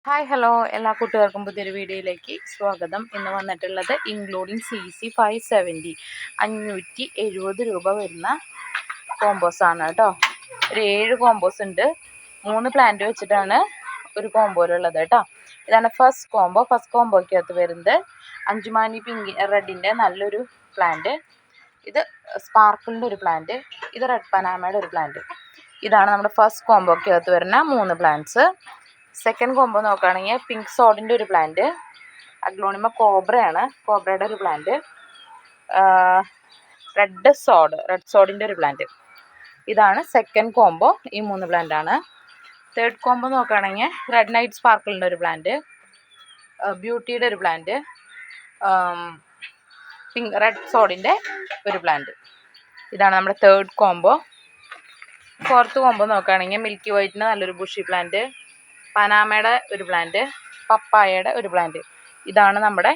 Hi hello എല്ലാ കൂട്ടുകാർക്കും പുതിയൊരു വീഡിയോയിലേക്ക് സ്വാഗതം. ഇന്ന് വന്നിട്ടുള്ളത് ഇൻക്ലൂഡിങ് CC 570 570 രൂപ വരുന്ന കോമ്പോസാണ് കേട്ടോ. ഒരു 7 കോമ്പോസ് ഉണ്ട്. 3 പ്ലാന്റ് വെച്ചിട്ടാണ് ഒരു കോമ്പോയിലുള്ളത് കേട്ടോ. ഇതാണ് ഫസ്റ്റ് കോമ്പോയ്ക്കകത്ത് വരുന്നത് അഞ്ചുമാനി പിങ്ക് റെഡിൻ്റെ നല്ലൊരു പ്ലാന്റ്. ഇത് സ്പാർക്കിളിൻ്റെ ഒരു പ്ലാന്റ്. ഇത് റെഡ് പനാമയുടെ ഒരു പ്ലാന്റ്. ഇതാണ് നമ്മുടെ ഫസ്റ്റ് കോമ്പോയ്ക്കകത്ത് വരുന്ന 3 പ്ലാന്റ്സ്. സെക്കൻഡ് കോമ്പോ നോക്കുകയാണെങ്കിൽ പിങ്ക് സോഡിൻ്റെ ഒരു പ്ലാന്റ്, അഗ്ലോണിമ കോബ്രയുടെ ഒരു പ്ലാന്റ്, റെഡ് സോഡിൻ്റെ ഒരു പ്ലാന്റ്. ഇതാണ് സെക്കൻഡ് കോമ്പോ. ഈ 3 പ്ലാന്റാണ്. തേർഡ് കോമ്പോ നോക്കുകയാണെങ്കിൽ റെഡ് നൈറ്റ് സ്പാർക്കിളിൻ്റെ ഒരു പ്ലാന്റ്, ബ്യൂട്ടിയുടെ ഒരു പ്ലാന്റ്, റെഡ് സോഡിൻ്റെ ഒരു പ്ലാന്റ്. ഇതാണ് നമ്മുടെ തേർഡ് കോമ്പോ. ഫോർത്ത് കോമ്പോ നോക്കുകയാണെങ്കിൽ മിൽക്കി വൈറ്റിൻ്റെ നല്ലൊരു ബുഷി പ്ലാന്റ്, പനാമയുടെ ഒരു പ്ലാന്റ്, പപ്പായയുടെ ഒരു പ്ലാന്റ്. ഇതാണ് നമ്മുടെ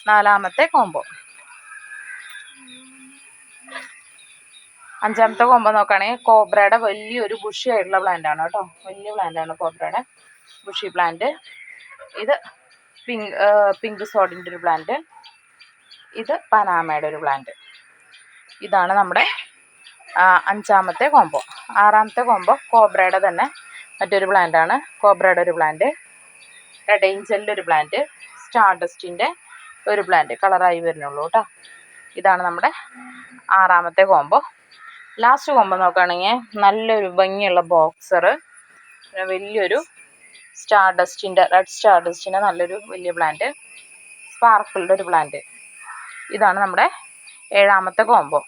4ാമത്തെ കോമ്പോ. 5ാമത്തെ കോമ്പോ നോക്കുകയാണെങ്കിൽ കോബ്രയുടെ വലിയൊരു ബുഷി ആയിട്ടുള്ള പ്ലാന്റാണ് കേട്ടോ. വലിയ പ്ലാന്റാണ് കോബ്രയുടെ ബുഷി പ്ലാന്റ്. ഇത് പിങ്ക് സോഡിൻ്റെ ഒരു പ്ലാന്റ്, ഇത് പനാമയുടെ ഒരു പ്ലാന്റ്. ഇതാണ് നമ്മുടെ 5ാമത്തെ കോമ്പോ. 6ാമത്തെ കോമ്പോ കോബ്രയുടെ തന്നെ മറ്റൊരു പ്ലാന്റാണ്. കോബ്രയുടെ ഒരു പ്ലാന്റ്, റെഡ് ഏഞ്ചലിൻ്റെ ഒരു പ്ലാന്റ്, സ്റ്റാർഡസ്റ്റിൻ്റെ ഒരു പ്ലാന്റ്. കളറായി വരുന്നുള്ളൂ കേട്ടോ. ഇതാണ് നമ്മുടെ 6ാമത്തെ കോമ്പോ. ലാസ്റ്റ് കോമ്പോ നോക്കുകയാണെങ്കിൽ നല്ലൊരു ഭംഗിയുള്ള ബോക്സർ, വലിയൊരു റെഡ് സ്റ്റാർഡസ്റ്റിൻ്റെ നല്ലൊരു വലിയ പ്ലാന്റ്, സ്പാർക്കിളുടെ ഒരു പ്ലാന്റ്. ഇതാണ് നമ്മുടെ 7ാമത്തെ കോമ്പോ.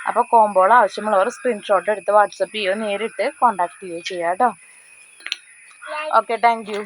അപ്പോൾ കോമ്പോകൾ ആവശ്യമുള്ളവർ സ്ക്രീൻഷോട്ട് എടുത്ത് വാട്സപ്പ് ചെയ്യുകയോ നേരിട്ട് കോൺടാക്ട് ചെയ്യുകയോ ചെയ്യാം കേട്ടോ. Okay, thank you.